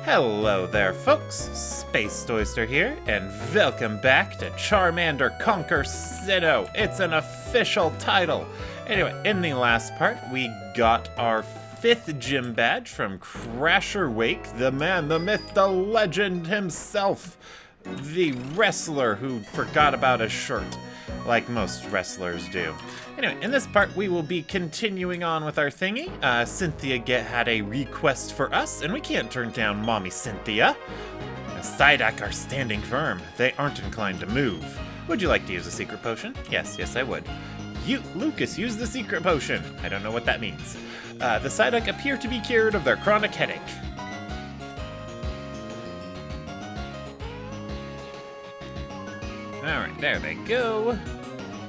Hello there, folks. Space Oyster here, and welcome back to Charmander Conquer Sinnoh. It's an official title. Anyway, in the last part, we got our 5th gym badge from Crasher Wake, the man, the myth, the legend himself. The wrestler who forgot about his shirt, like most wrestlers do. Anyway, in this part, we will be continuing on with our thingy. Cynthia had a request for us, and we can't turn down Mommy Cynthia. Psyduck are standing firm. They aren't inclined to move. Would you like to use a secret potion? Yes, I would. Lucas, use the secret potion. I don't know what that means. The Psyduck appear to be cured of their chronic headache. Alright, there they go.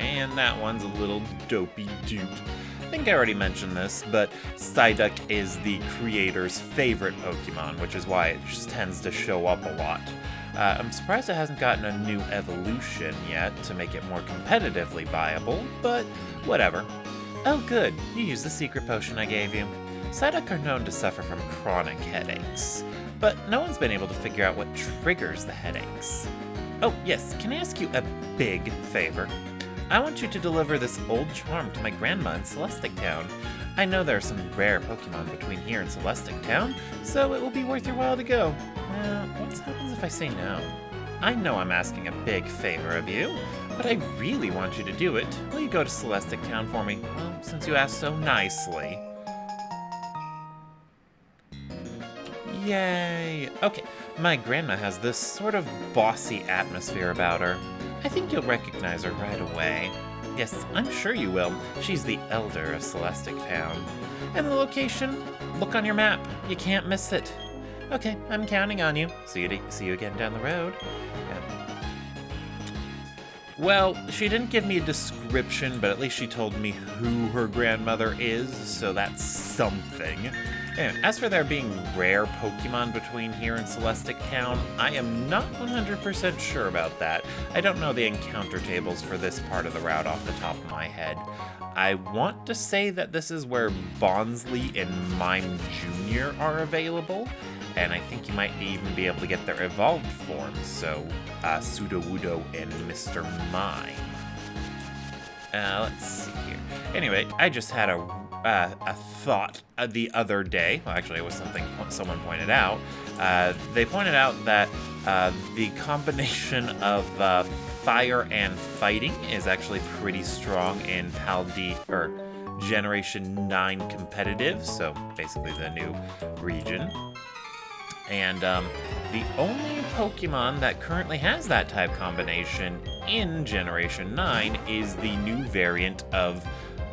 And that one's a little dopey dude. I think I already mentioned this, but Psyduck is the creator's favorite Pokemon, which is why it just tends to show up a lot. I'm surprised it hasn't gotten a new evolution yet to make it more competitively viable, but whatever. Oh good, you used the secret potion I gave you. Psyduck are known to suffer from chronic headaches, but no one's been able to figure out what triggers the headaches. Oh, yes, can I ask you a big favor? I want you to deliver this old charm to my grandma in Celestic Town. I know there are some rare Pokemon between here and Celestic Town, so it will be worth your while to go. What happens if I say no? I know I'm asking a big favor of you, but I really want you to do it. Will you go to Celestic Town for me? Well, since you asked so nicely. Yay! Okay, my grandma has this sort of bossy atmosphere about her. I think you'll recognize her right away. Yes, I'm sure you will. She's the elder of Celestic Town. And the location? Look on your map. You can't miss it. Okay, I'm counting on you. See you again down the road. Yeah. Well, she didn't give me a description, but at least she told me who her grandmother is, so that's something. Anyway, as for there being rare Pokemon between here and Celestic Town, I am not 100% sure about that. I don't know the encounter tables for this part of the route off the top of my head. I want to say that this is where Bonsly and Mime Jr. are available, and I think you might even be able to get their evolved forms, so Sudowoodo and Mr. Mime. Let's see here. Anyway, I just had a thought the other day. Well, actually, it was something someone pointed out. They pointed out that the combination of fire and fighting is actually pretty strong in Generation 9 competitive, so basically the new region. And the only Pokemon that currently has that type combination in Generation 9 is the new variant of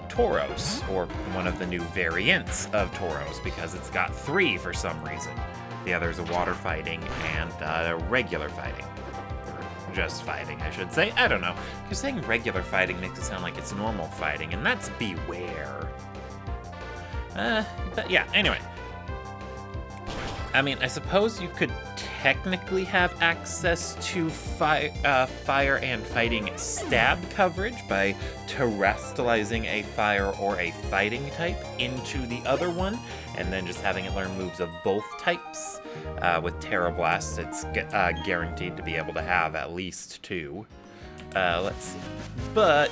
Tauros, or one of the new variants of Tauros, because it's got 3 for some reason. The other's a water fighting and a regular fighting. Or just fighting, I should say. I don't know. Because saying regular fighting makes it sound like it's normal fighting, and that's beware. But yeah, anyway. I mean, I suppose you could technically have access to fire and fighting stab coverage by terrestrializing a fire or a fighting type into the other one, and then just having it learn moves of both types. With Terra Blast, it's guaranteed to be able to have at least 2. Let's see. But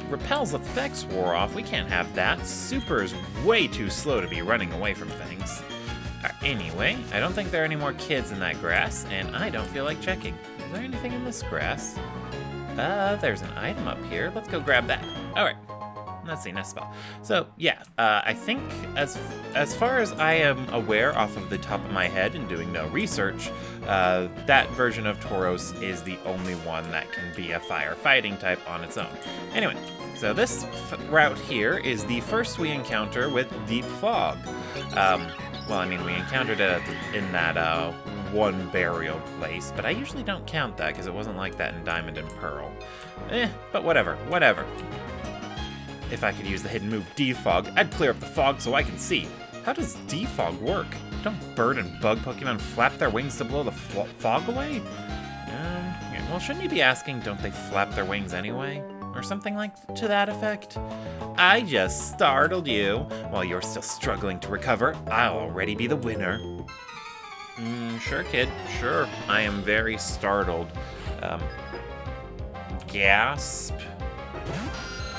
Repel's effects wore off. We can't have that. Super is way too slow to be running away from things. Anyway, I don't think there are any more kids in that grass, and I don't feel like checking. Is there anything in this grass? There's an item up here. Let's go grab that. Alright. Let's see, next spell. So, yeah, I think as far as I am aware off of the top of my head and doing no research, that version of Tauros is the only one that can be a firefighting type on its own. Anyway, so this route here is the first we encounter with Deep Fog. Well, I mean, we encountered it in that one burial place, but I usually don't count that because it wasn't like that in Diamond and Pearl. But whatever. If I could use the hidden move Defog, I'd clear up the fog so I can see. How does Defog work? Don't bird and bug Pokemon flap their wings to blow the fog away? Well, shouldn't you be asking, don't they flap their wings anyway? Or something like to that effect? I just startled you. While you're still struggling to recover, I'll already be the winner. Sure, kid. Sure. I am very startled. Gasp.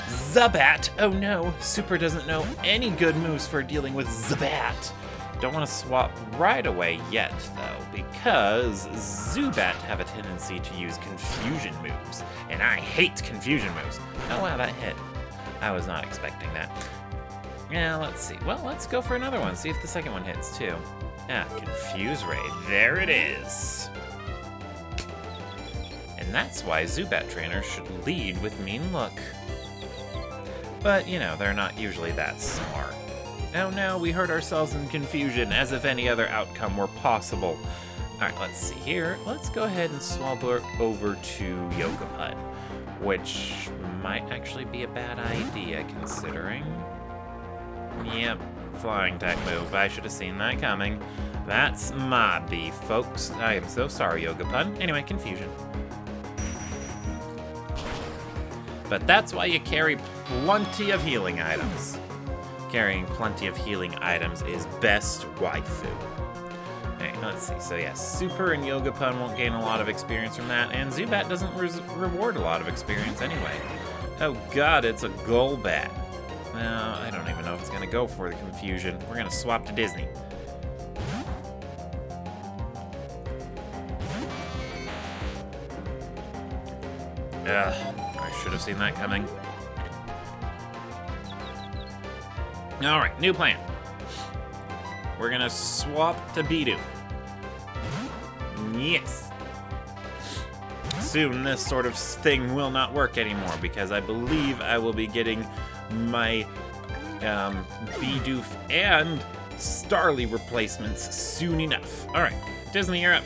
Zubat! Oh no, Super doesn't know any good moves for dealing with Zubat. Don't want to swap right away yet, though, because Zubat have a tendency to use confusion moves, and I hate confusion moves. Oh wow, that hit. I was not expecting that. Yeah, let's see. Well, let's go for another one, see if the second one hits, too. Ah, Confuse Ray. There it is. And that's why Zubat trainers should lead with Mean Look. But, you know, they're not usually that smart. Oh no, we hurt ourselves in confusion, as if any other outcome were possible. Alright, let's see here. Let's go ahead and swabber over to Yogapud, which might actually be a bad idea, considering... Yep, flying type move. I should have seen that coming. That's my beef, folks. I am so sorry, Yogapud. Anyway, confusion. But that's why you carry plenty of healing items. Carrying plenty of healing items is best waifu. Alright, let's see. So yeah, Super and Yogapud won't gain a lot of experience from that, and Zubat doesn't reward a lot of experience anyway. Oh god, it's a Golbat. No, I don't even know if it's going to go for the confusion. We're going to swap to Disney. Ugh, I should have seen that coming. Alright, new plan. We're going to swap to Bidoof. Yes. Soon this sort of thing will not work anymore because I believe I will be getting my Bidoof and Starly replacements soon enough. Alright, Disney, you're up.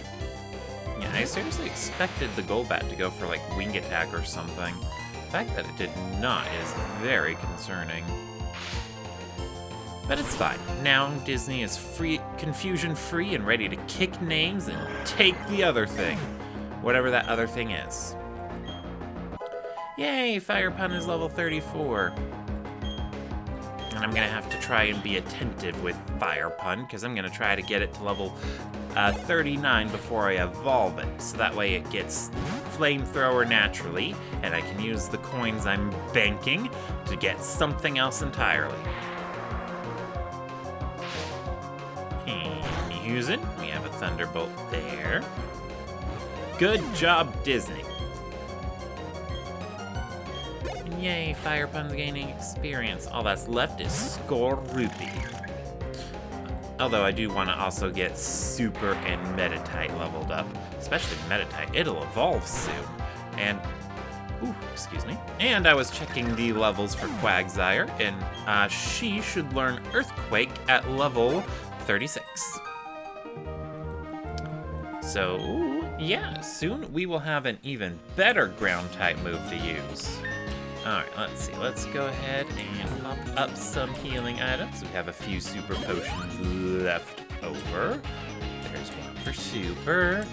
Yeah, I seriously expected the Golbat to go for like Wing Attack or something. The fact that it did not is very concerning. But it's fine. Now Disney is confusion-free and ready to kick names and take the other thing. Whatever that other thing is. Yay, Fire Pun is level 34. And I'm going to have to try and be attentive with Fire Pun, because I'm going to try to get it to level 39 before I evolve it. So that way it gets Flamethrower naturally, and I can use the coins I'm banking to get something else entirely. And using, we have a Thunderbolt there. Good job, Disney. Yay, Fire Pun's gaining experience. All that's left is Skorupi. Although I do want to also get Super and Meditite leveled up. Especially Meditite. It'll evolve soon. And, ooh, excuse me. And I was checking the levels for Quagsire, and she should learn Earthquake at level 36. So, yeah, soon we will have an even better ground-type move to use. Alright, let's see. Let's go ahead and pop up some healing items. We have a few Super Potions left over. There's one for Super,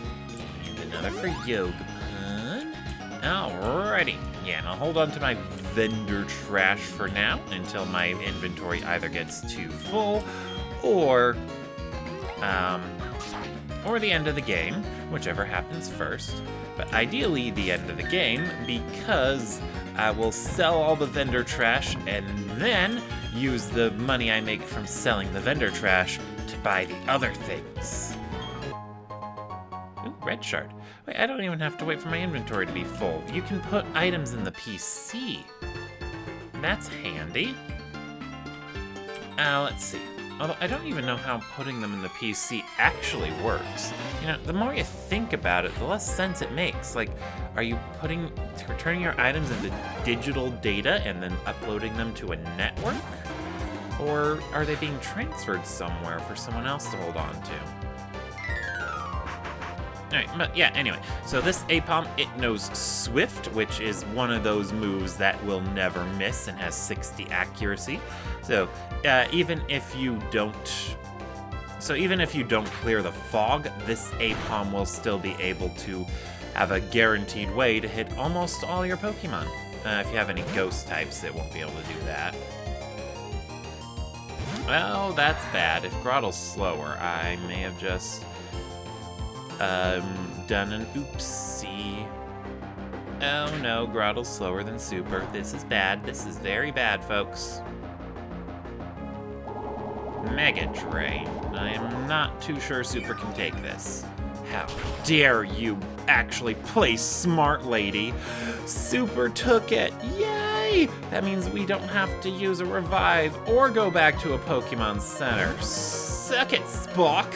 and another for Yogapud. Alrighty. Yeah, and I'll hold on to my vendor trash for now until my inventory either gets too full or the end of the game, whichever happens first. But ideally, the end of the game, because I will sell all the vendor trash and then use the money I make from selling the vendor trash to buy the other things. Ooh, red shard. Wait, I don't even have to wait for my inventory to be full. You can put items in the PC. That's handy. Let's see. Although I don't even know how putting them in the PC actually works. You know, the more you think about it, the less sense it makes. Like, are you turning your items into digital data and then uploading them to a network? Or are they being transferred somewhere for someone else to hold on to? Alright, but yeah, anyway. So this Apom, it knows Swift, which is one of those moves that will never miss and has 60 accuracy. So even if you don't clear the fog, this Apom will still be able to have a guaranteed way to hit almost all your Pokemon. If you have any ghost types, it won't be able to do that. Well, that's bad. If Grottle's slower, I may have just Done an oopsie. Oh no, Grottle's slower than Super. This is bad. This is very bad, folks. Mega Drain. I am not too sure Super can take this. How dare you actually play smart, lady? Super took it. Yay! That means we don't have to use a revive or go back to a Pokemon Center. Suck it, Spock!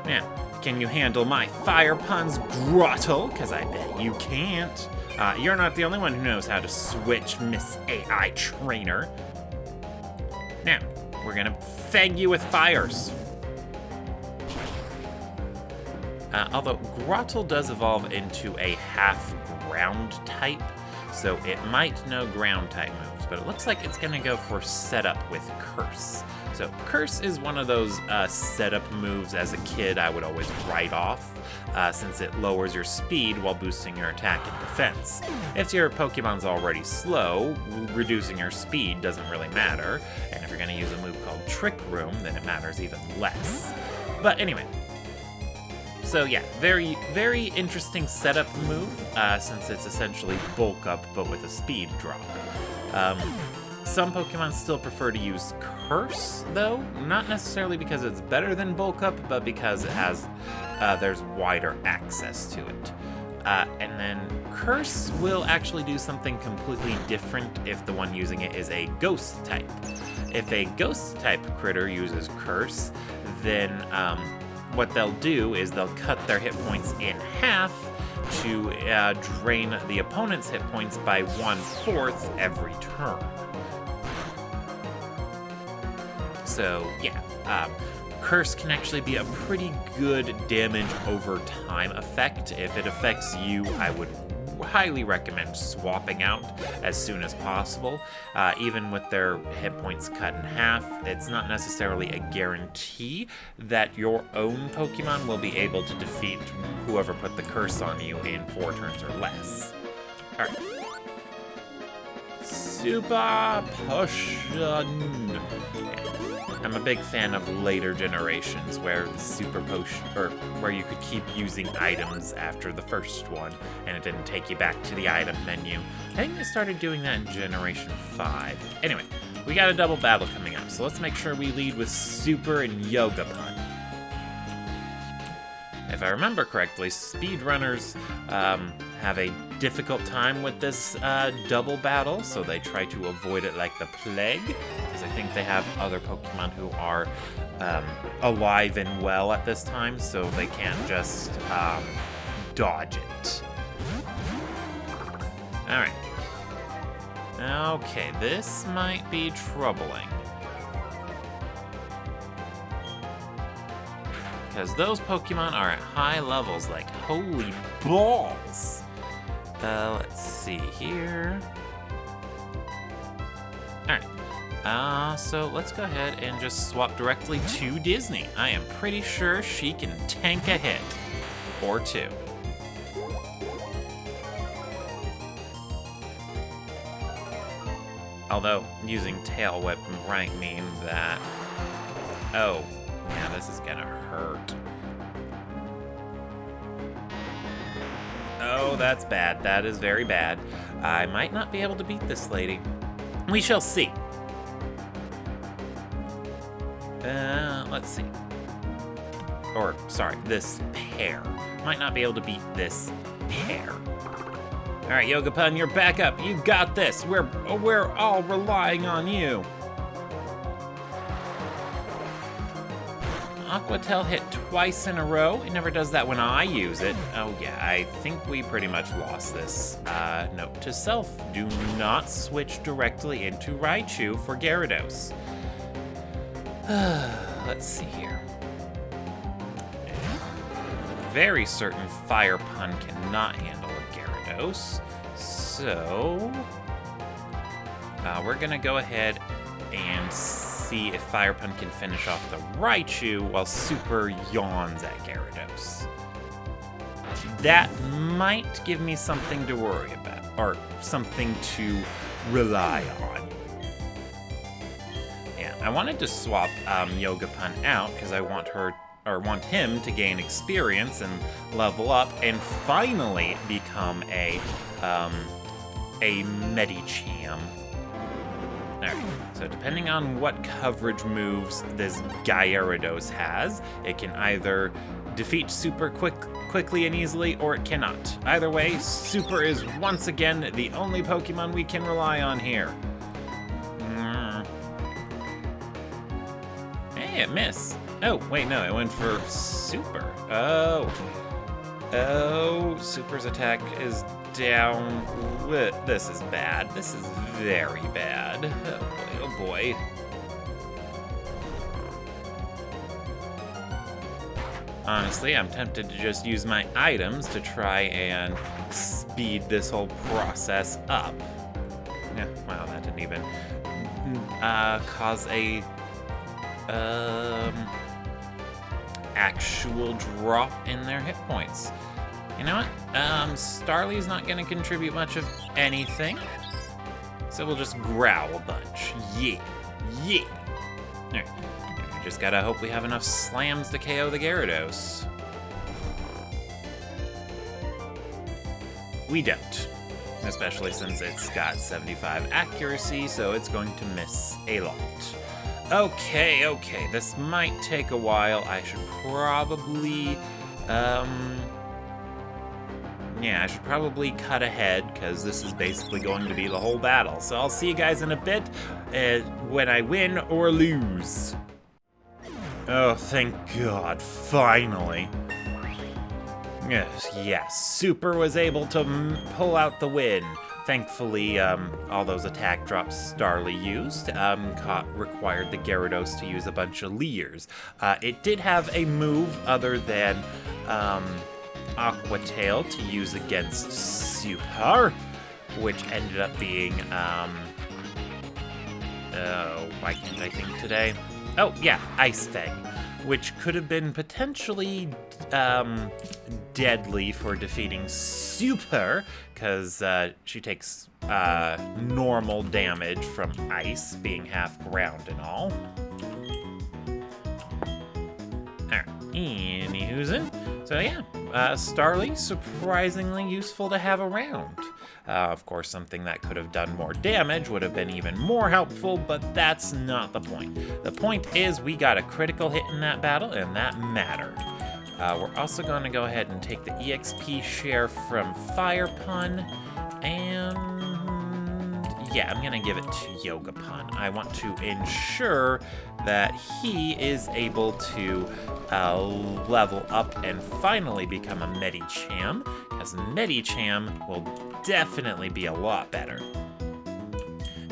Now, can you handle my fire puns, Grottle? Because I bet you can't. You're not the only one who knows how to switch, Miss AI Trainer. Now, we're gonna fang you with fires. Although Grottle does evolve into a half ground type, so it might know ground type moves, but it looks like it's gonna go for setup with Curse. So Curse is one of those setup moves as a kid I would always write off, since it lowers your speed while boosting your attack and defense. If your Pokemon's already slow, reducing your speed doesn't really matter, and if you're gonna use a move called Trick Room, then it matters even less. But anyway, so yeah, very, very interesting setup move, since it's essentially bulk up, but with a speed drop. Some Pokemon still prefer to use Curse, though, not necessarily because it's better than bulk up, but because it has, there's wider access to it. And then Curse will actually do something completely different if the one using it is a Ghost type. If a Ghost type critter uses Curse, then what they'll do is they'll cut their hit points in half to drain the opponent's hit points by 1/4 every turn. So yeah, Curse can actually be a pretty good damage over time effect. If it affects you, I would highly recommend swapping out as soon as possible. Even with their hit points cut in half, it's not necessarily a guarantee that your own Pokemon will be able to defeat whoever put the curse on you in 4 turns or less. Alright. Super Potion! I'm a big fan of later generations where the Super Potion, or where you could keep using items after the first one, and it didn't take you back to the item menu. I think they started doing that in Generation 5. Anyway, we got a double battle coming up, so let's make sure we lead with Super and Yoga Pun. If I remember correctly, speedrunners have a difficult time with this double battle, so they try to avoid it like the plague, because I think they have other Pokemon who are alive and well at this time, so they can't just dodge it. Alright. Okay, this might be troubling. Because those Pokemon are at high levels, like holy balls. Let's see here. Alright. So let's go ahead and just swap directly to Disney. I am pretty sure she can tank a hit. Or 2. Although, using Tail Whip might mean that... Oh, yeah, this is gonna hurt. Oh, that's bad. That is very bad. I might not be able to beat this lady. We shall see. Let's see. Or, sorry, this pair. Might not be able to beat this pair. Alright, Yoga Pun, you're back up. You got this. We're all relying on you. Aqua Tail hit twice in a row. It never does that when I use it. Oh yeah, I think we pretty much lost this. Note to self, do not switch directly into Raichu for Gyarados. Let's see here. Very certain Fire Pun cannot handle a Gyarados. So, we're gonna go ahead and see if Fire Pun can finish off the Raichu while Super yawns at Gyarados. That might give me something to worry about, or something to rely on. Yeah, I wanted to swap Yoga Pun out because I want her, want him to gain experience and level up and finally become a Medicham. Alright, so depending on what coverage moves this Gyarados has, it can either defeat Super quickly and easily, or it cannot. Either way, Super is once again the only Pokemon we can rely on here. Hey, it missed. Oh, wait, no, it went for Super. Oh, Super's attack is down. This is bad. This is very bad. Oh boy, oh boy. Honestly, I'm tempted to just use my items to try and speed this whole process up. Yeah, wow, that didn't even cause a actual drop in their hit points. You know what? Starly's not gonna contribute much of anything, so we'll just growl a bunch. Yeah, yeah. Alright, we just gotta hope we have enough slams to KO the Gyarados. We don't, especially since it's got 75 accuracy, so it's going to miss a lot. Okay, this might take a while. I should probably, yeah, I should probably cut ahead, because this is basically going to be the whole battle. So I'll see you guys in a bit, when I win or lose. Oh, thank God, finally. Yes, Super was able to pull out the win. Thankfully, all those attack drops Starly used required the Gyarados to use a bunch of Leers. It did have a move other than Aqua Tail to use against Super, which ended up being, why can't I think today? Oh, yeah, Ice Fang, which could have been potentially deadly for defeating Super, because she takes normal damage from ice, being half ground and all. Alright, anywhoozin'. So yeah, Starly, surprisingly useful to have around. Of course, something that could have done more damage would have been even more helpful, but that's not the point. The point is we got a critical hit in that battle, and that mattered. We're also going to go ahead and take the EXP share from Fire Pun, and yeah, I'm going to give it to Yoga Pun. I want to ensure that he is able to level up and finally become a Medicham, because Medicham will definitely be a lot better.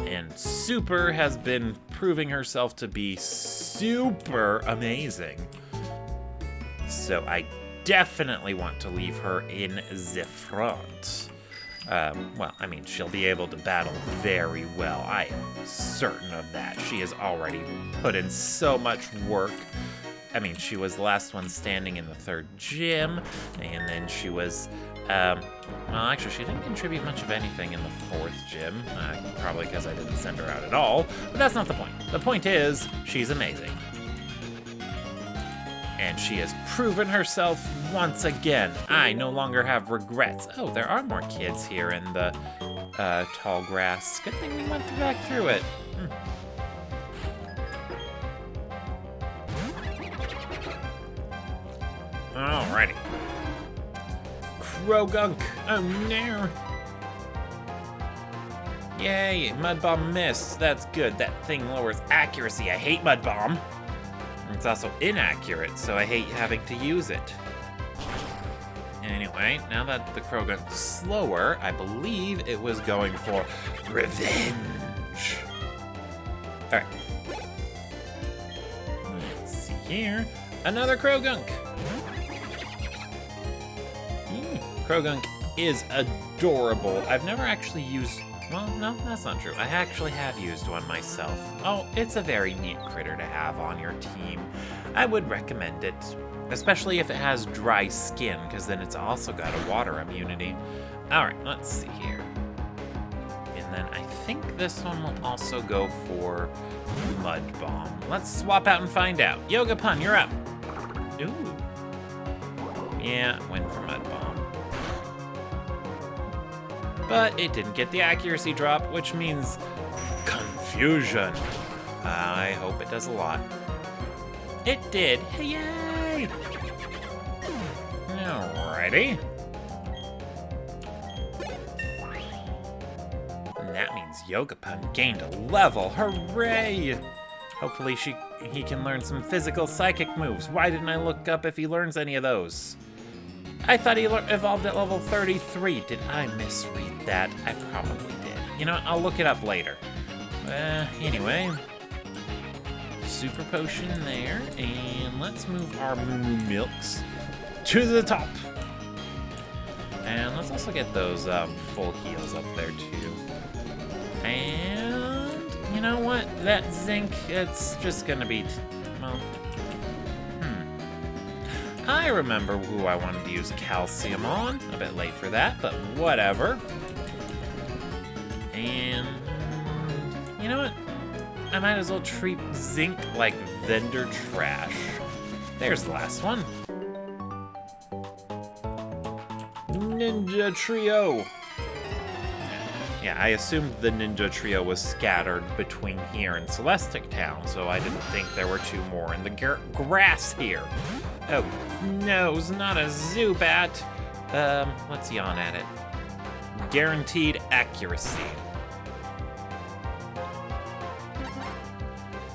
And Super has been proving herself to be super amazing. So I definitely want to leave her in the front. Well, I mean, she'll be able to battle very well. I am certain of that. She has already put in so much work. I mean, she was the last one standing in the third gym, and then she was, well, actually, she didn't contribute much of anything in the fourth gym, probably because I didn't send her out at all, but that's not the point. The point is, she's amazing. And she has proven herself once again. I no longer have regrets. Oh, there are more kids here in the tall grass. Good thing we went back through it. Alrighty. Krogunk. Oh no. Yay, Mud Bomb missed. That's good. That thing lowers accuracy. I hate Mud Bomb. It's also inaccurate, so I hate having to use it. Anyway, now that the Krogunk's slower, I believe it was going for revenge. Alright. Let's see here. Another Krogunk! Krogunk is adorable. I've never actually used... Well, no, that's not true. I actually have used one myself. Oh, it's a very neat critter to have on your team. I would recommend it, especially if it has dry skin, because then it's also got a water immunity. Alright, let's see here. And then I think this one will also go for Mud Bomb. Let's swap out and find out. Yoga Pun, you're up. Ooh. Yeah, went for Mud Bomb. But it didn't get the accuracy drop, which means confusion. I hope it does a lot. It did. Yay! Alrighty. And that means Yogapun gained a level. Hooray! Hopefully he can learn some physical psychic moves. Why didn't I look up if he learns any of those? I thought he evolved at level 33. Did I misread that? I probably did. You know, I'll look it up later. Anyway. Super potion there. And let's move our Moo Milks to the top. And let's also get those full heals up there too. And you know what? That zinc, it's just gonna be, well, I remember who I wanted to use calcium on. A bit late for that, but whatever. And you know what? I might as well treat zinc like vendor trash. There's the last one. Ninja Trio. Yeah, I assumed the Ninja Trio was scattered between here and Celestic Town, so I didn't think there were two more in the grass here. Oh, no, it's not a Zubat. Let's yawn at it. Guaranteed accuracy.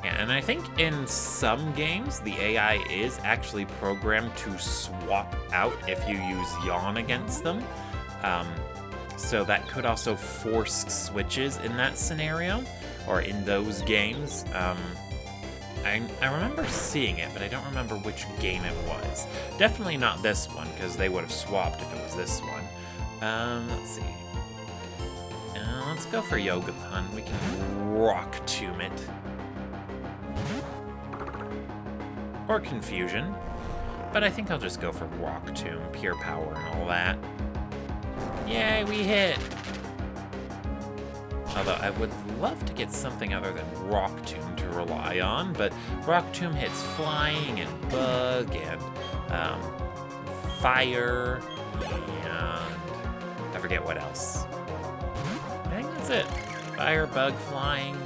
Yeah, and I think in some games, the AI is actually programmed to swap out if you use yawn against them. So that could also force switches in that scenario, or in those games. I remember seeing it, but I don't remember which game it was. Definitely not this one, because they would have swapped if it was this one. Let's see. Let's go for Yogapun. We can Rock Tomb it. Or Confusion. But I think I'll just go for Rock Tomb, Pure Power and all that. Yay, we hit! Although I would love to get something other than Rock Tomb to rely on, but Rock Tomb hits Flying and Bug and Fire and I forget what else. I think that's it. Fire, Bug, Flying,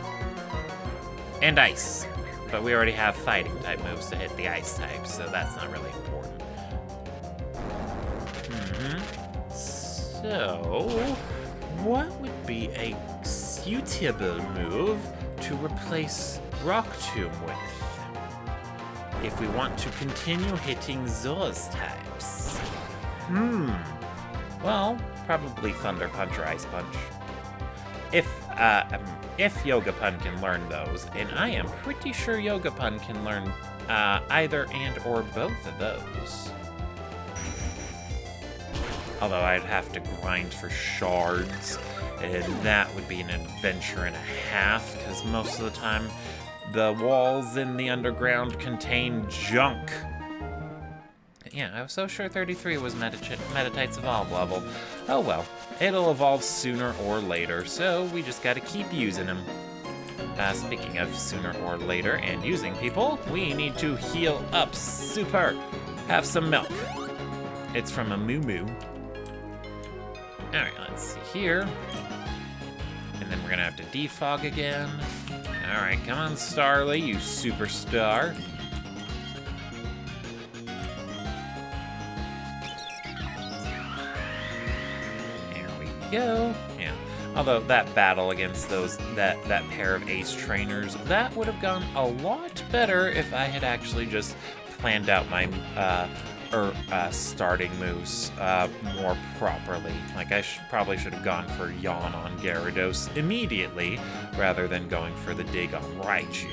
and Ice. But we already have Fighting type moves to hit the Ice type, so that's not really important. So, what would be a suitable move to replace Rock Tomb with, if we want to continue hitting those types? Well, probably Thunder Punch or Ice Punch. If Yogapun can learn those, and I am pretty sure Yogapun can learn either and or both of those. Although I'd have to grind for shards, and that would be an adventure and a half, because most of the time the walls in the underground contain junk. Yeah, I was so sure 33 was Meditite's Evolve level. Oh well, it'll evolve sooner or later, so we just gotta keep using him. Speaking of sooner or later and using people, we need to heal up super. Have some milk. It's from a Moo Moo. Alright, let's see here. And then we're gonna have to defog again. Alright, come on, Starly, you superstar. There we go. Yeah. Although that battle against that pair of ace trainers, that would have gone a lot better if I had actually just planned out my starting moves more properly. Like I probably should have gone for Yawn on Gyarados immediately rather than going for the dig on Raichu.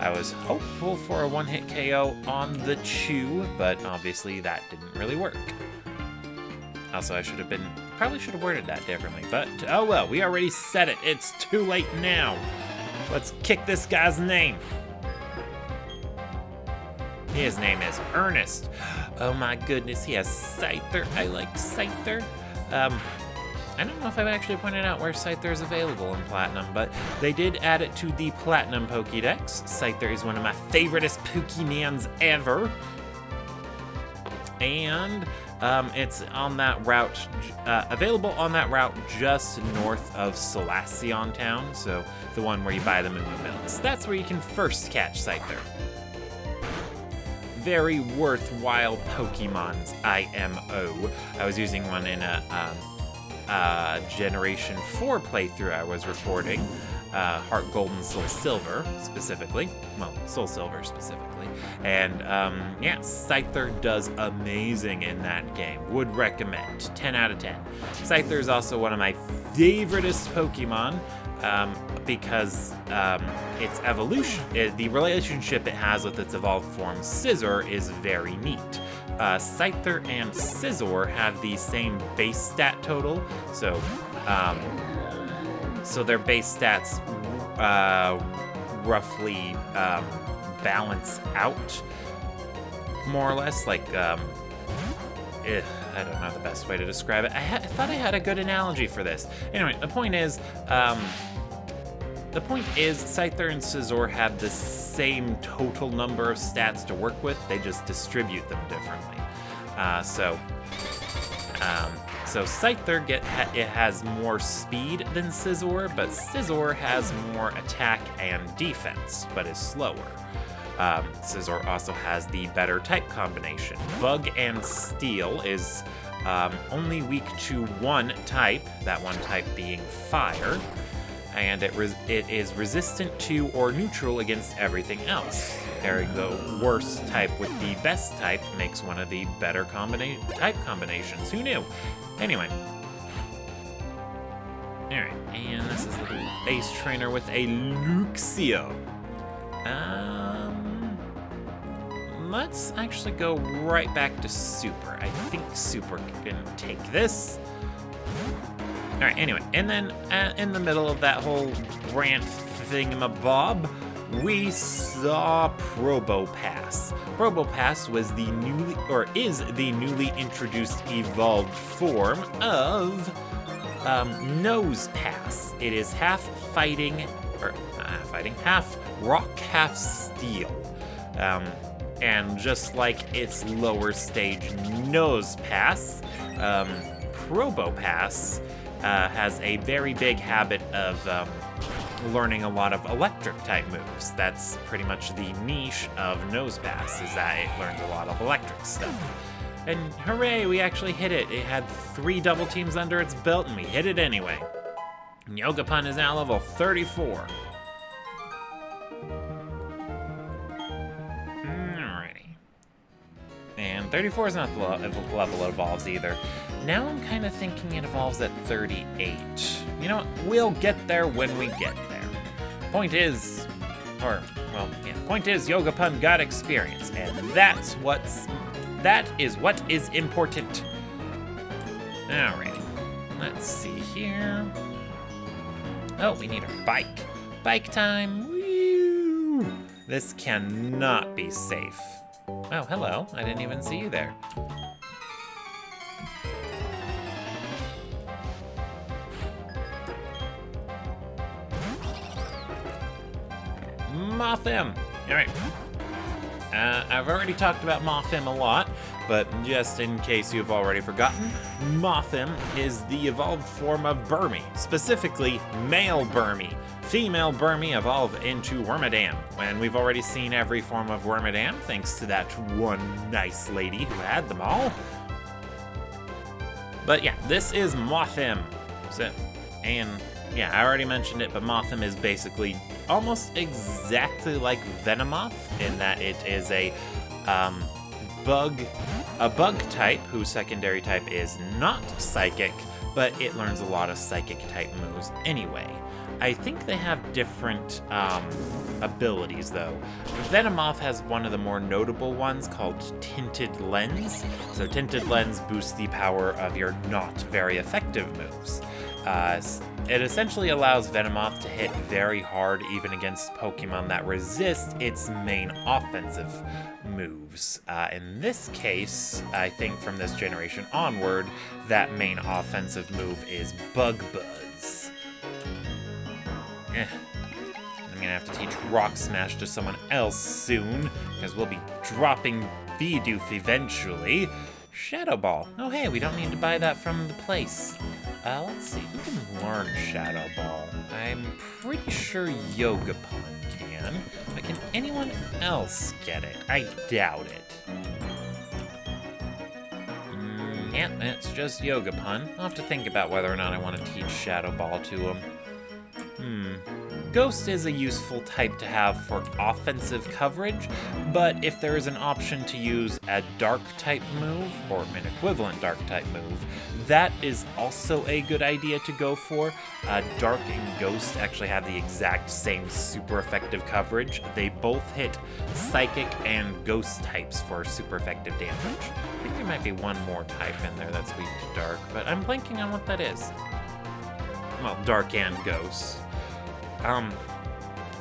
I was hopeful for a one-hit KO on the Chew, but obviously that didn't really work. Also, probably should have worded that differently, but oh well, we already said it. It's too late now. Let's kick this guy's name. His name is Ernest. Oh my goodness, he has Scyther. I like Scyther. I don't know if I've actually pointed out where Scyther is available in Platinum, but they did add it to the Platinum Pokédex. Scyther is one of my favoriteest Pokemons ever. and it's on that route, available on that route just north of Solaceon Town, so the one where you buy the Moo Milks. That's where you can first catch Scyther. Very worthwhile Pokemon's IMO. I was using one in a Generation 4 playthrough I was recording. Heart Gold and Soul Silver, specifically. Well, Soul Silver, specifically. And, yeah, Scyther does amazing in that game. Would recommend. 10 out of 10. Scyther is also one of my favoriteest Pokemon, because its evolution, the relationship it has with its evolved form, Scizor, is very neat. Scyther and Scizor have the same base stat total, so their base stats roughly balance out, more or less. Like, I don't know the best way to describe it. I thought I had a good analogy for this. Anyway, the point is, Scyther and Scizor have the same total number of stats to work with. They just distribute them differently. So Scyther it has more speed than Scizor, but Scizor has more attack and defense, but is slower. Scizor also has the better type combination. Bug and Steel is only weak to one type, that one type being Fire, and it is resistant to or neutral against everything else. Pairing the worst type with the best type makes one of the better type combinations. Who knew? Anyway. Alright, and this is the base trainer with a Luxio. Let's actually go right back to Super. I think Super can take this. Alright, anyway, and then in the middle of that whole rant thingamabob, we saw Probopass. Probopass was is the newly introduced evolved form of Nosepass. It is half fighting, or not half fighting, half rock, half steel. And just like its lower stage Nosepass, Probopass has a very big habit of learning a lot of electric-type moves. That's pretty much the niche of Nosepass, is that it learns a lot of electric stuff. And hooray, we actually hit it. It had 3 double teams under its belt, and we hit it anyway. Yogapun is now level 34. Alrighty. And 34 is not the level it evolves either. Now I'm kind of thinking it evolves at 38. You know what? We'll get there when we get there. Point is, Yogapun got experience, and that is what is important. Alrighty. Let's see here. Oh, we need our bike. Bike time. Woo! This cannot be safe. Oh, hello. I didn't even see you there. Mothim! Alright. I've already talked about Mothim a lot, but just in case you've already forgotten, Mothim is the evolved form of Burmy, specifically male Burmy. Female Burmy evolve into Wormadam, and we've already seen every form of Wormadam thanks to that one nice lady who had them all. But yeah, this is Mothim. And yeah, I already mentioned it, but Mothim is basically almost exactly like Venomoth in that it is a bug type whose secondary type is not psychic, but it learns a lot of psychic type moves anyway. I think they have different abilities though. Venomoth has one of the more notable ones called Tinted Lens. So Tinted Lens boosts the power of your not very effective moves. It essentially allows Venomoth to hit very hard even against Pokemon that resist its main offensive moves. In this case, I think from this generation onward, that main offensive move is Bug Buzz. I'm gonna have to teach Rock Smash to someone else soon, because we'll be dropping Bidoof eventually. Shadow Ball. Oh hey, we don't need to buy that from the place. Let's see, who can learn Shadow Ball? I'm pretty sure Yogapon can, but can anyone else get it? I doubt it. Yeah, it's just Yogapon. I'll have to think about whether or not I want to teach Shadow Ball to him. Ghost is a useful type to have for offensive coverage, but if there is an option to use a dark type move, or an equivalent dark type move, that is also a good idea to go for. Dark and Ghost actually have the exact same super effective coverage. They both hit Psychic and Ghost types for super effective damage. I think there might be one more type in there that's weak to Dark, but I'm blanking on what that is. Well, Dark and Ghost.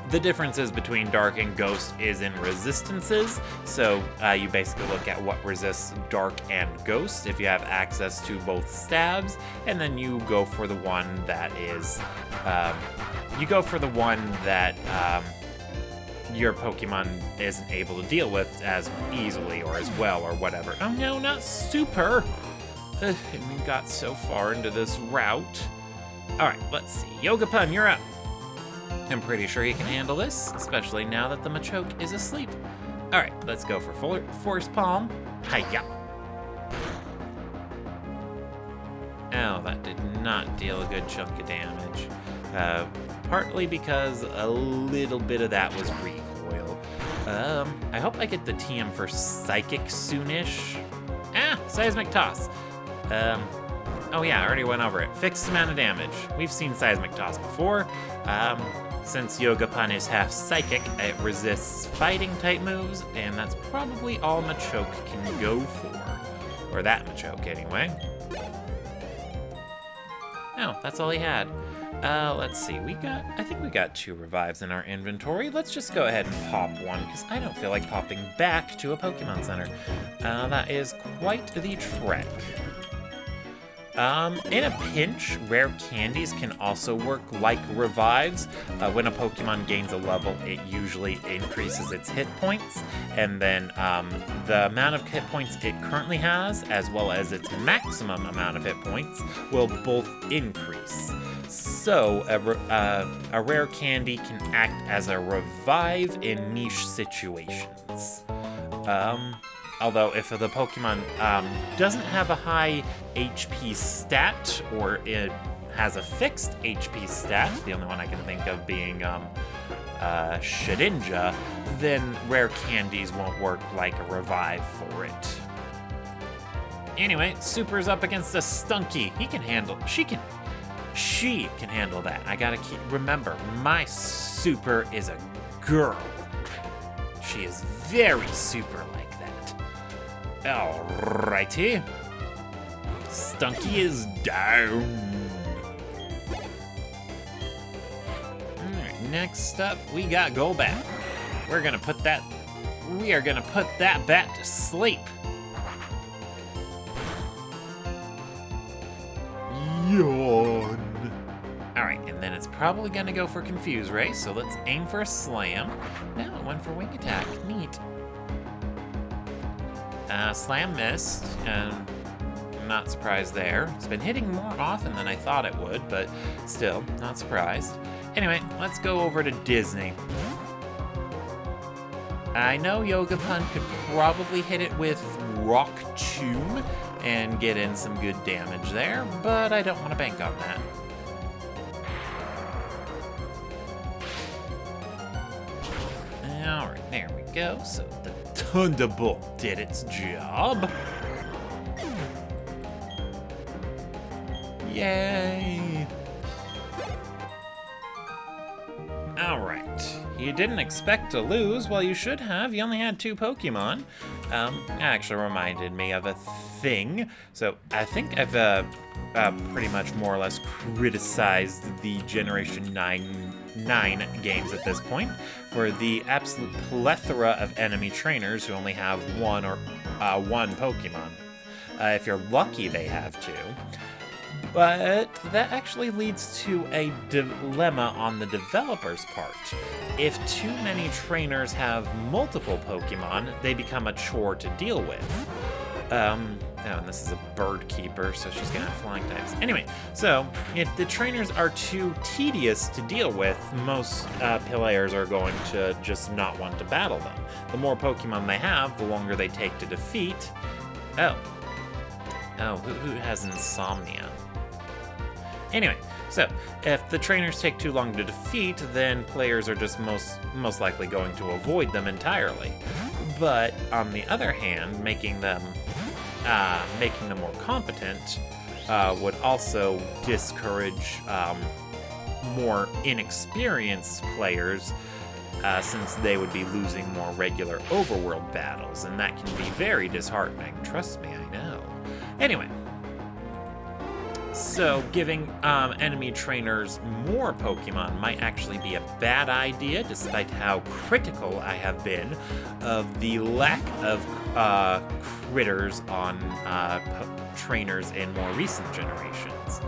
The differences between Dark and Ghost is in resistances, so you basically look at what resists Dark and Ghost if you have access to both stabs, and then you go for the one that is, your Pokemon isn't able to deal with as easily or as well or whatever. Oh no, not super! And we got so far into this route. Alright, let's see. Yogapon, you're up! I'm pretty sure he can handle this, especially now that the Machoke is asleep. Alright, let's go for Force Palm. Hiya! Oh, that did not deal a good chunk of damage. Partly because a little bit of that was recoil. I hope I get the TM for Psychic soonish. Seismic Toss. Oh yeah, I already went over it. Fixed amount of damage. We've seen Seismic Toss before. Since Yogapon is half Psychic, it resists fighting type moves, and that's probably all Machoke can go for. Or that Machoke, anyway. Oh, that's all he had. Let's see, I think we got 2 revives in our inventory. Let's just go ahead and pop one, because I don't feel like popping back to a Pokemon Center. That is quite the trek. In a pinch, rare candies can also work like revives. When a Pokemon gains a level, it usually increases its hit points, and then the amount of hit points it currently has, as well as its maximum amount of hit points, will both increase. So, a rare candy can act as a revive in niche situations. Although if the Pokemon doesn't have a high HP stat, or it has a fixed HP stat, the only one I can think of being Shedinja, then rare candies won't work like a revive for it. Anyway, Super's up against a Stunky. She can handle that. I gotta remember, my Super is a girl. She is very super like that. Alrighty. Stunky is down. Alright, next up we got Golbat. We are gonna put that bat to sleep. Yawn. Alright, and then it's probably gonna go for Confuse Ray, so let's aim for a Slam. Now it went for Wing Attack. Neat. Slam missed, and I'm not surprised there. It's been hitting more often than I thought it would, but still, not surprised. Anyway, let's go over to Disney. I know Yogapon could probably hit it with Rock Tomb and get in some good damage there, but I don't want to bank on that. Alright, there we go. So the Thunderbolt did its job. Yay! Alright, you didn't expect to lose. Well, you should have. You only had 2 Pokemon. That actually reminded me of a thing. So I think I've pretty much more or less criticized the Generation 9 games at this point for the absolute plethora of enemy trainers who only have one Pokemon. If you're lucky, they have 2. But that actually leads to a dilemma on the developer's part. If too many trainers have multiple Pokemon, they become a chore to deal with. Oh, and this is a bird keeper, so she's gonna have flying types. Anyway, so if the trainers are too tedious to deal with, most players are going to just not want to battle them. The more Pokemon they have, the longer they take to defeat. Oh, who has insomnia? Anyway, so if the trainers take too long to defeat, then players are just most likely going to avoid them entirely. But on the other hand, making them more competent would also discourage more inexperienced players, since they would be losing more regular overworld battles, and that can be very disheartening. Trust me, I know. Anyway, so giving enemy trainers more Pokemon might actually be a bad idea, despite how critical I have been of the lack of critters on trainers in more recent generations.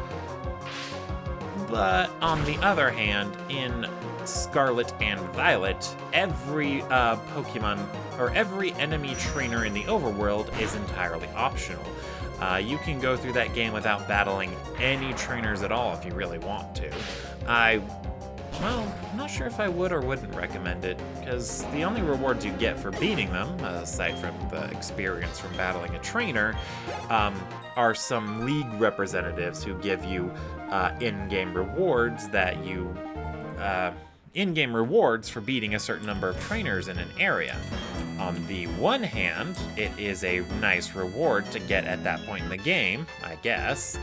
But on the other hand, in Scarlet and Violet, every Pokemon or every enemy trainer in the overworld is entirely optional. You can go through that game without battling any trainers at all if you really want to. I'm not sure if I would or wouldn't recommend it, because the only rewards you get for beating them, aside from the experience from battling a trainer, are some league representatives who give you in-game rewards for beating a certain number of trainers in an area. On the one hand, it is a nice reward to get at that point in the game, I guess.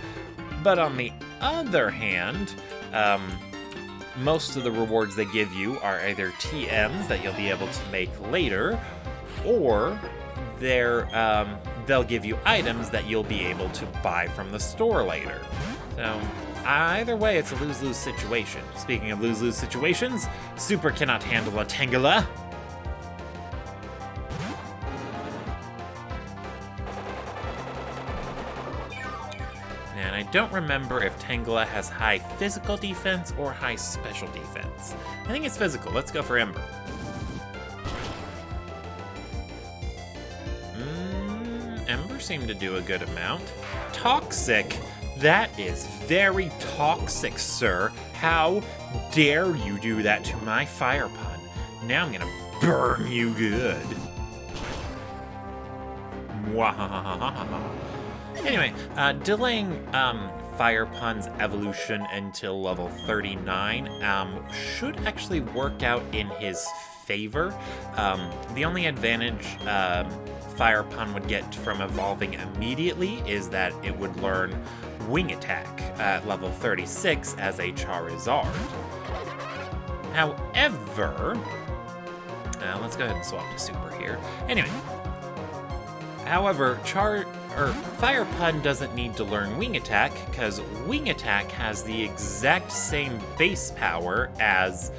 But on the other hand, most of the rewards they give you are either TMs that you'll be able to make later, or they'll give you items that you'll be able to buy from the store later. So either way, it's a lose-lose situation. Speaking of lose-lose situations, Super cannot handle a Tangela. And I don't remember if Tangela has high physical defense or high special defense. I think it's physical. Let's go for Ember. Ember seemed to do a good amount. Toxic? That is very toxic, sir. How dare you do that to my fire pun? Now I'm gonna burn you good. Mwahahaha. Anyway, delaying Fire Pun's evolution until level 39 should actually work out in his favor. The only advantage Fire Pun would get from evolving immediately is that it would learn Wing Attack at level 36 as a Charizard. However, let's go ahead and swap to Super here. Anyway, however, Fire Pun doesn't need to learn Wing Attack, because Wing Attack has the exact same base power as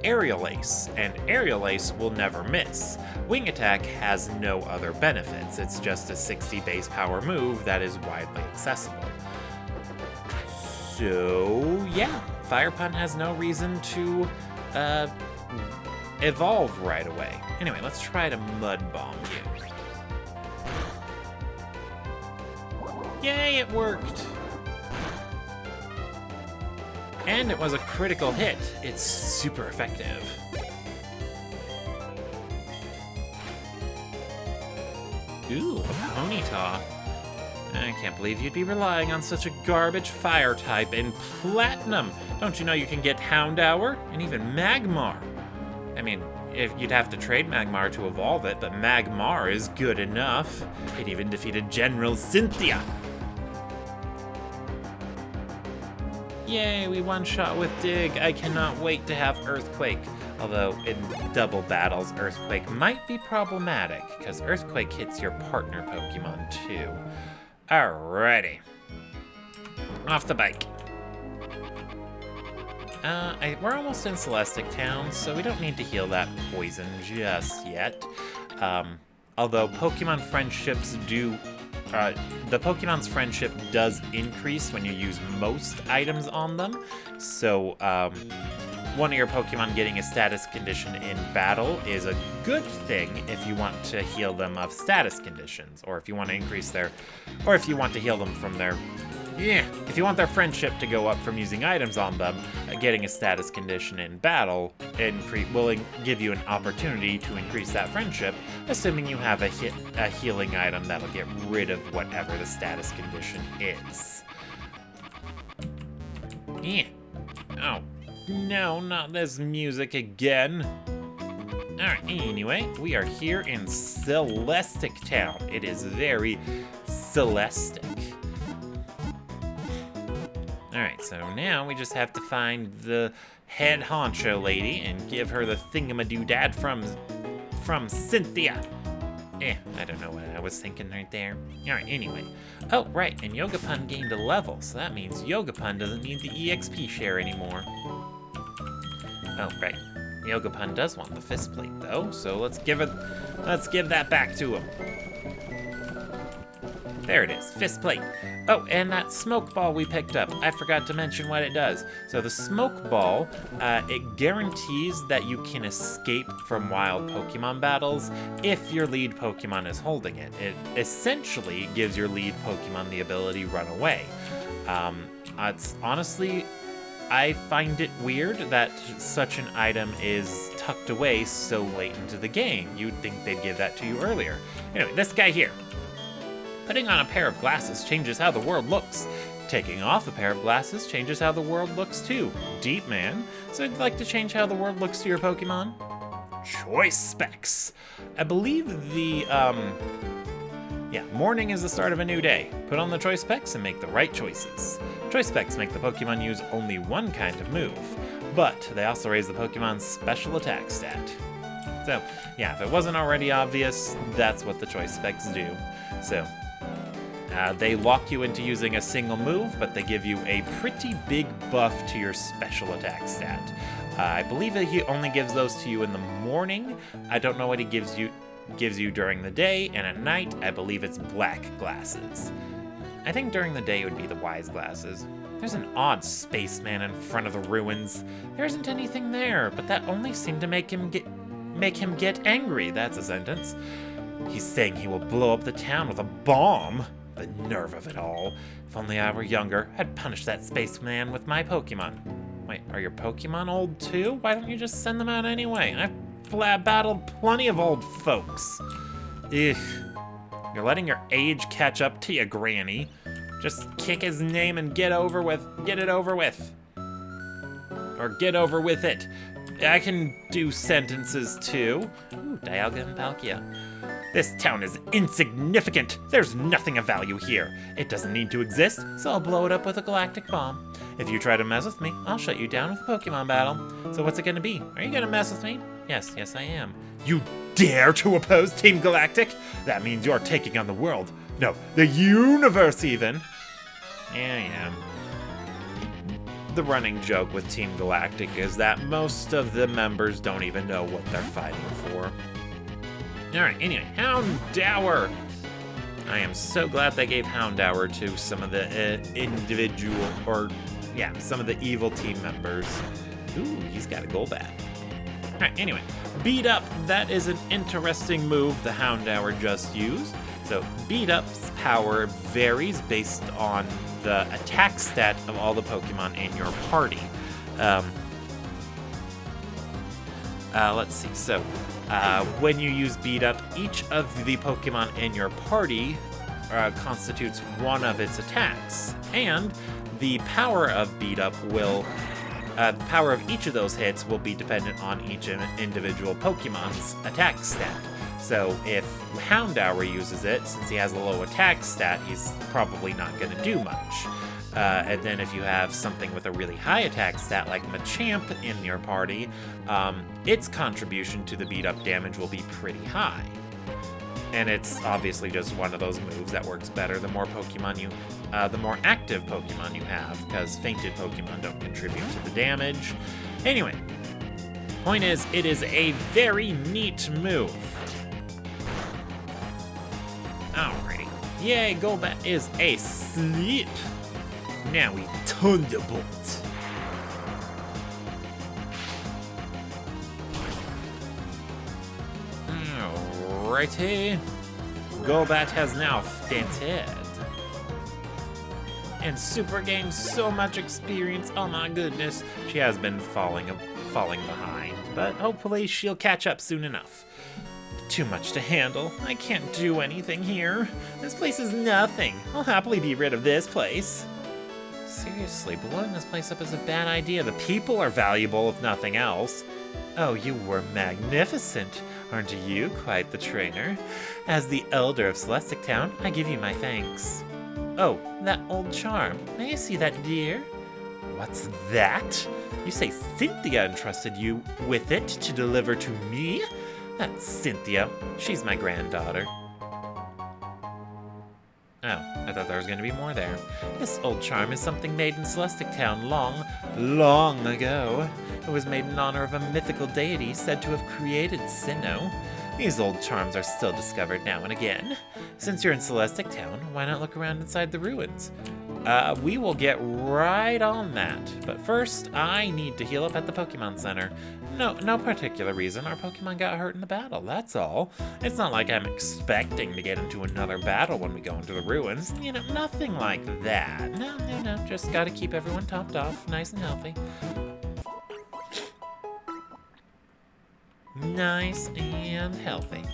Aerial Ace, and Aerial Ace will never miss. Wing Attack has no other benefits. It's just a 60 base power move that is widely accessible. So, yeah, Fire Pun has no reason to evolve right away. Anyway, let's try to Mud Bomb you. Yay, it worked! And it was a critical hit. It's super effective. Ooh, a Ponyta. I can't believe you'd be relying on such a garbage fire type in Platinum. Don't you know you can get Houndour and even Magmar? I mean, if you'd have to trade Magmar to evolve it, but Magmar is good enough. It even defeated General Cynthia. Yay, we one-shot with Dig. I cannot wait to have Earthquake. Although, in double battles, Earthquake might be problematic, because Earthquake hits your partner Pokemon too. Alrighty. Off the bike. We're almost in Celestic Town, so we don't need to heal that poison just yet. Although Pokemon friendships do the Pokemon's friendship does increase when you use most items on them. So, one of your Pokemon getting a status condition in battle is a good thing if you want to heal them of status conditions, or if you want to increase their, or if you want to heal them from their, if you want their friendship to go up from using items on them, getting a status condition in battle will give you an opportunity to increase that friendship, assuming you have a healing item that'll get rid of whatever the status condition is. Oh. No, not this music again. Alright, anyway, we are here in Celestic Town. It is very Celestic. Alright, so now we just have to find the head honcho lady and give her the thingamadoo-dad from Cynthia. I don't know what I was thinking right there. Alright, anyway. Oh, right, and Yogapun gained a level, so that means Yogapun doesn't need the EXP share anymore. Oh, right. Yogapun does want the fist plate, though, so let's give that back to him. There it is, fist plate. Oh, and that smoke ball we picked up. I forgot to mention what it does. So the smoke ball, it guarantees that you can escape from wild Pokemon battles if your lead Pokemon is holding it. It essentially gives your lead Pokemon the ability to run away. It's honestly, I find it weird that such an item is tucked away so late into the game. You'd think they'd give that to you earlier. Anyway, this guy here. Putting on a pair of glasses changes how the world looks. Taking off a pair of glasses changes how the world looks too. Deep, man. So you'd like to change how the world looks to your Pokemon? Choice specs. I believe the, morning is the start of a new day. Put on the choice specs and make the right choices. Choice specs make the Pokemon use only one kind of move, but they also raise the Pokemon's special attack stat. So, yeah, if it wasn't already obvious, that's what the choice specs do. So, they lock you into using a single move, but they give you a pretty big buff to your special attack stat. I believe that he only gives those to you in the morning. I don't know what he gives you during the day, and at night, I believe it's black glasses. I think during the day it would be the wise glasses. There's an odd spaceman in front of the ruins. There isn't anything there, but that only seemed to make him get angry. That's a sentence. He's saying he will blow up the town with a bomb. The nerve of it all. If only I were younger, I'd punish that spaceman with my Pokemon. Wait, are your Pokemon old too? Why don't you just send them out anyway? I've battled plenty of old folks. Ugh. You're letting your age catch up to you, Granny. Just kick his name and get it over with. Or get over with it. I can do sentences too. Ooh, Dialga and Palkia. This town is insignificant. There's nothing of value here. It doesn't need to exist, so I'll blow it up with a galactic bomb. If you try to mess with me, I'll shut you down with a Pokemon battle. So what's it gonna be? Are you gonna mess with me? Yes, I am. You dare to oppose Team Galactic? That means you're taking on the world. No, the universe even. Yeah. The running joke with Team Galactic is that most of the members don't even know what they're fighting for. Alright, anyway, Houndour! I am so glad they gave Houndour to some of the some of the evil team members. Ooh, he's got a Golbat. Alright, anyway, Beat Up, that is an interesting move the Houndour just used. So, Beat Up's power varies based on the attack stat of all the Pokemon in your party. Let's see, so when you use Beat Up, each of the Pokemon in your party constitutes one of its attacks, and the power of Beat Up will, the power of each of those hits will be dependent on each individual Pokemon's attack stat. So if Houndour uses it, since he has a low attack stat, he's probably not going to do much. And then if you have something with a really high attack stat like Machamp in your party, its contribution to the beat up damage will be pretty high. And it's obviously just one of those moves that works better the more the more active Pokemon you have, because fainted Pokemon don't contribute to the damage. Anyway, point is, it is a very neat move. Alrighty. Yay, Golbat is asleep. Now we Thunderbolt. Alrighty. Golbat has now fainted. And Super gained so much experience, oh my goodness. She has been falling behind, but hopefully she'll catch up soon enough. Too much to handle. I can't do anything here. This place is nothing. I'll happily be rid of this place. Seriously, blowing this place up is a bad idea. The people are valuable, if nothing else. Oh, you were magnificent. Aren't you quite the trainer? As the elder of Celestic Town, I give you my thanks. Oh, that old charm. May I see that, dear? What's that? You say Cynthia entrusted you with it to deliver to me? That's Cynthia. She's my granddaughter. Oh, I thought there was going to be more there. This old charm is something made in Celestic Town long ago. It was made in honor of a mythical deity said to have created Sinnoh. These old charms are still discovered now and again. Since you're in Celestic Town, why not look around inside the ruins? We will get right on that. But first, I need to heal up at the Pokemon Center. No particular reason. Our Pokemon got hurt in the battle, that's all. It's not like I'm expecting to get into another battle when we go into the ruins. You know, nothing like that. No. Just gotta keep everyone topped off, nice and healthy. Nice and healthy.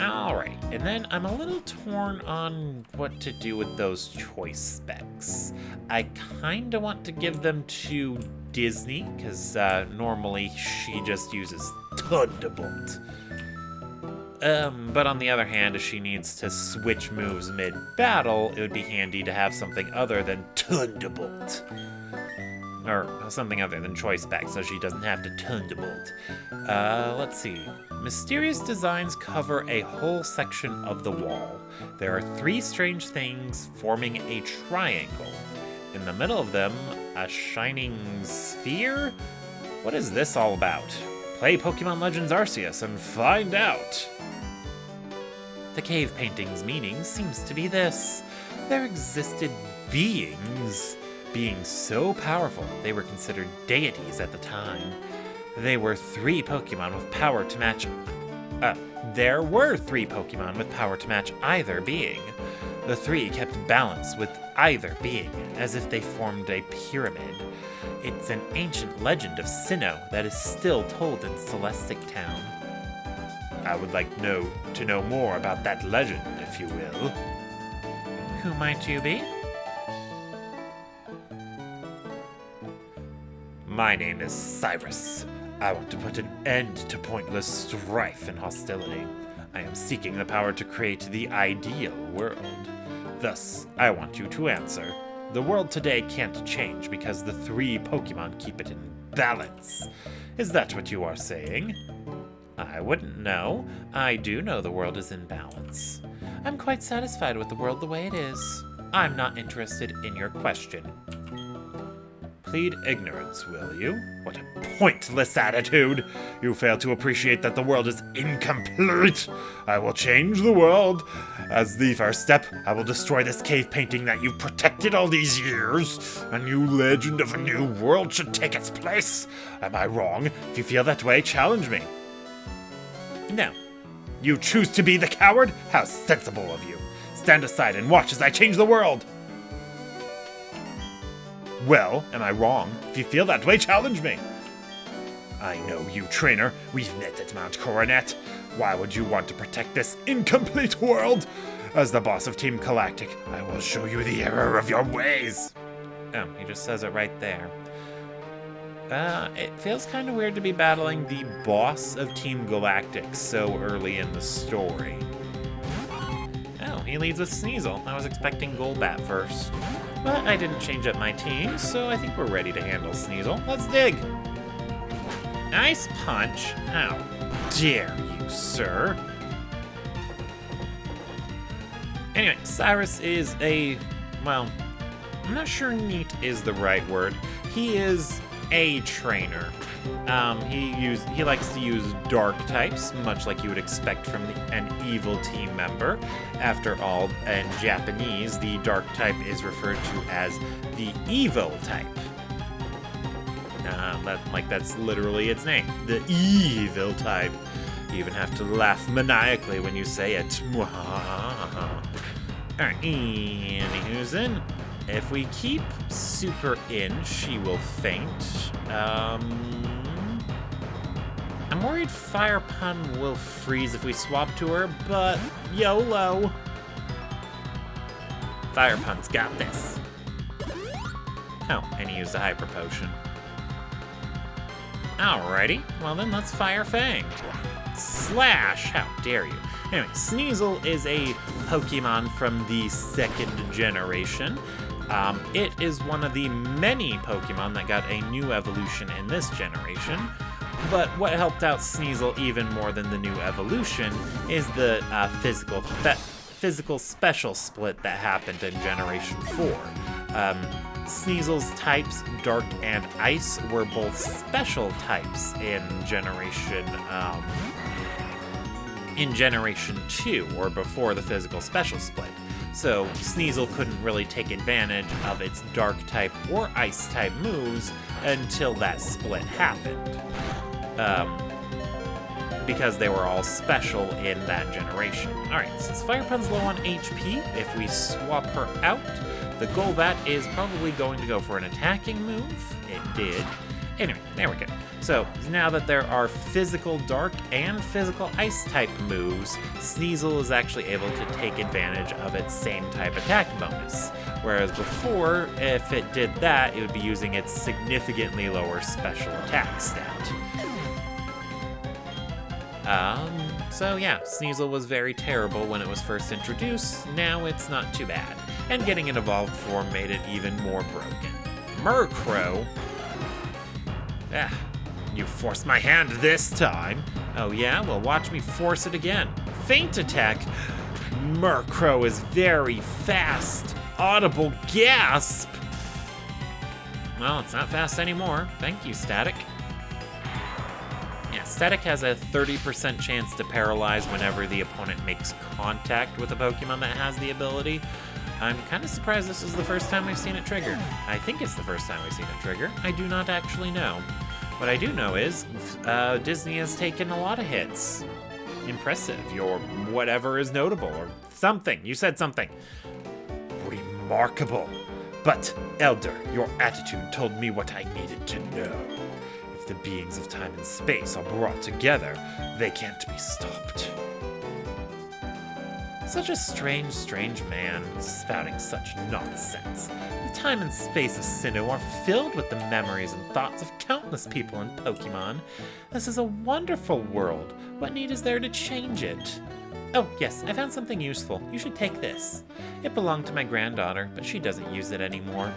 Alright, and then I'm a little torn on what to do with those choice specs. I kinda want to give them to Disney, because normally she just uses Thunderbolt. But on the other hand, if she needs to switch moves mid-battle, it would be handy to have something other than Thunderbolt. Or something other than choice specs, so she doesn't have to Thunderbolt. Let's see. Mysterious designs cover a whole section of the wall. There are 3 strange things forming a triangle. In the middle of them, a shining sphere? What is this all about? Play Pokemon Legends Arceus and find out! The cave painting's meaning seems to be this. There existed beings so powerful they were considered deities at the time. There were 3 Pokemon with power to match either being. The 3 kept balance with either being, as if they formed a pyramid. It's an ancient legend of Sinnoh that is still told in Celestic Town. I would like to know more about that legend, if you will. Who might you be? My name is Cyrus. I want to put an end to pointless strife and hostility. I am seeking the power to create the ideal world. Thus, I want you to answer. The world today can't change because the 3 Pokemon keep it in balance. Is that what you are saying? I wouldn't know. I do know the world is in balance. I'm quite satisfied with the world the way it is. I'm not interested in your question. Plead ignorance, will you? What a pointless attitude! You fail to appreciate that the world is incomplete! I will change the world! As the first step, I will destroy this cave painting that you've protected all these years! A new legend of a new world should take its place! Am I wrong? If you feel that way, challenge me! No. You choose to be the coward? How sensible of you! Stand aside and watch as I change the world! Well, am I wrong? If you feel that way, challenge me! I know you, trainer. We've met at Mount Coronet. Why would you want to protect this incomplete world? As the boss of Team Galactic, I will show you the error of your ways! Oh, he just says it right there. It feels kind of weird to be battling the boss of Team Galactic so early in the story. Oh, he leads with Sneasel. I was expecting Golbat first. But I didn't change up my team, so I think we're ready to handle Sneasel. Let's dig! Ice Punch? How dare you, sir? Anyway, Cyrus is well, I'm not sure neat is the right word. He is a trainer. He likes to use dark types, much like you would expect from an evil team member. After all, in Japanese, the dark type is referred to as the evil type. That's literally its name, the evil type. You even have to laugh maniacally when you say it. Alright, anywho's in. If we keep Super in, she will faint. I'm worried Fire Pun will freeze if we swap to her, but YOLO. Fire Pun's got this. Oh, and he used a Hyper Potion. Alrighty, well then let's Fire Fang. Slash! How dare you. Anyway, Sneasel is a Pokemon from the 2nd generation. It is one of the many Pokemon that got a new evolution in this generation. But what helped out Sneasel even more than the new evolution is the physical special split that happened in Generation 4. Sneasel's types, Dark and Ice, were both special types in Generation 2, or before the physical special split. So Sneasel couldn't really take advantage of its Dark type or Ice type moves until that split happened. Because they were all special in that generation. Alright, since Fire Pun's low on HP, if we swap her out, the Golbat is probably going to go for an attacking move. It did. Anyway, there we go. So, now that there are physical Dark and physical Ice type moves, Sneasel is actually able to take advantage of its same type attack bonus. Whereas before, if it did that, it would be using its significantly lower special attack stat. So yeah, Sneasel was very terrible when it was first introduced. Now it's not too bad. And getting an evolved form made it even more broken. Murkrow? Ah, you forced my hand this time. Oh yeah? Well, watch me force it again. Feint attack? Murkrow is very fast. Audible gasp! Well, it's not fast anymore. Thank you, Static. Yeah, Static has a 30% chance to paralyze whenever the opponent makes contact with a Pokemon that has the ability. I'm kind of surprised this is the first time we've seen it trigger. I think it's the first time we've seen it trigger. I do not actually know. What I do know is Disney has taken a lot of hits. Impressive, or whatever is notable, or something. You said something. Remarkable. But, Elder, your attitude told me what I needed to know. If the beings of time and space are brought together, they can't be stopped. Such a strange, strange man, spouting such nonsense. The time and space of Sinnoh are filled with the memories and thoughts of countless people in Pokemon. This is a wonderful world. What need is there to change it? Oh, yes, I found something useful. You should take this. It belonged to my granddaughter, but she doesn't use it anymore.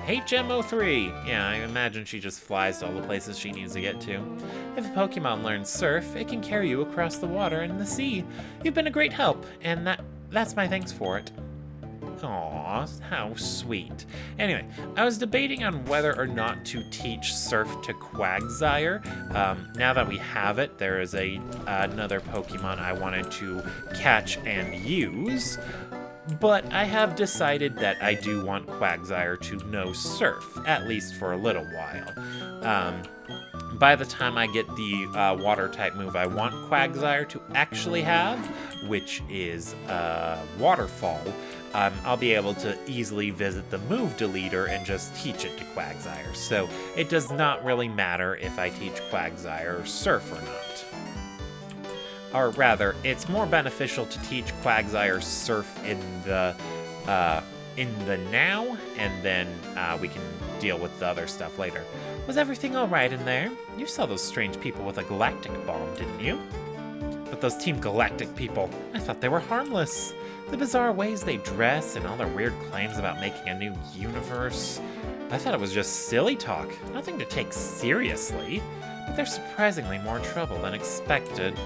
HM03. Yeah, I imagine she just flies to all the places she needs to get to. If a Pokemon learns Surf, it can carry you across the water and the sea. You've been a great help, and that's my thanks for it. Aw, how sweet. Anyway, I was debating on whether or not to teach Surf to Quagsire. Now that we have it, there is another Pokemon I wanted to catch and use. But I have decided that I do want Quagsire to know Surf, at least for a little while. By the time I get the Water-type move I want Quagsire to actually have, which is Waterfall, I'll be able to easily visit the move deleter and just teach it to Quagsire. So it does not really matter if I teach Quagsire Surf or not. Or rather, it's more beneficial to teach Quagsire Surf in the now, and then we can deal with the other stuff later. Was everything all right in there? You saw those strange people with a galactic bomb, didn't you? But those Team Galactic people, I thought they were harmless. The bizarre ways they dress and all their weird claims about making a new universe. I thought it was just silly talk, nothing to take seriously. But they're surprisingly more trouble than expected.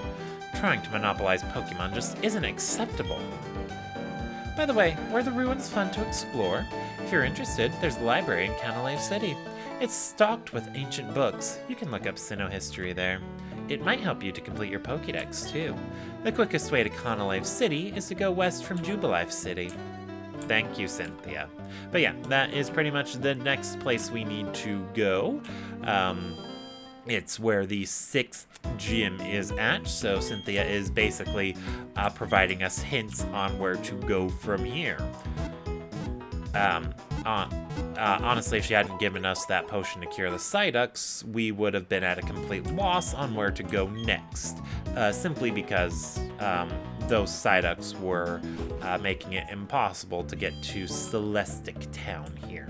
Trying to monopolize Pokemon just isn't acceptable. By the way, were the ruins fun to explore? If you're interested, there's the library in Canalave City. It's stocked with ancient books. You can look up Sinnoh history there. It might help you to complete your Pokédex, too. The quickest way to Conolive City is to go west from Jubilife City. Thank you, Cynthia. But yeah, that is pretty much the next place we need to go. It's where the 6th gym is at, so Cynthia is basically providing us hints on where to go from here. Honestly, if she hadn't given us that potion to cure the Psyducks, we would have been at a complete loss on where to go next, simply because those Psyducks were making it impossible to get to Celestic Town here.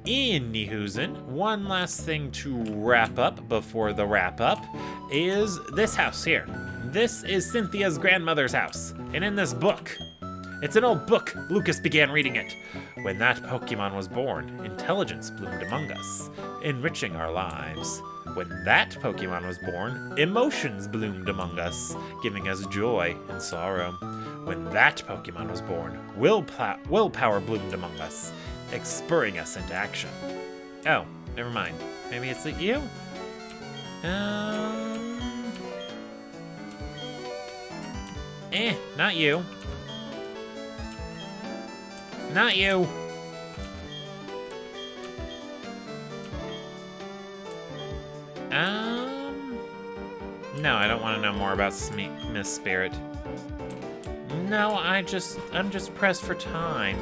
Anywhoozin, one last thing to wrap up before the wrap-up is this house here. This is Cynthia's grandmother's house, and in this book, it's an old book. Lucas began reading it. When that Pokemon was born, intelligence bloomed among us, enriching our lives. When that Pokemon was born, emotions bloomed among us, giving us joy and sorrow. When that Pokemon was born, willpower bloomed among us, spurring us into action. Oh, never mind. Maybe it's you? Not you. Not you. No, I don't want to know more about Miss Spirit. No, I'm just pressed for time.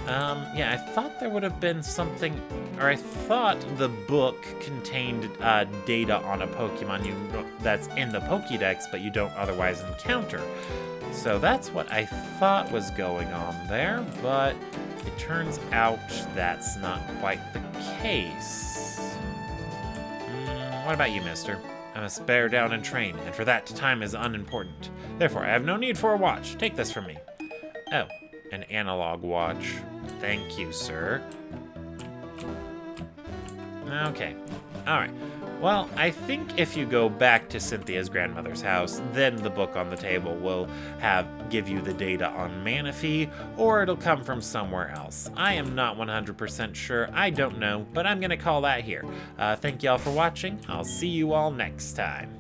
Yeah, I thought there would have been something, or I thought the book contained data on a Pokemon that's in the Pokédex, but you don't otherwise encounter. So that's what I thought was going on there, but it turns out that's not quite the case. What about you, mister? I must bear down and train, and for that, time is unimportant. Therefore, I have no need for a watch. Take this from me. Oh, an analog watch. Thank you, sir. Okay. Alright. Well, I think if you go back to Cynthia's grandmother's house, then the book on the table will give you the data on Manaphy, or it'll come from somewhere else. I am not 100% sure. I don't know, but I'm going to call that here. Thank y'all for watching. I'll see you all next time.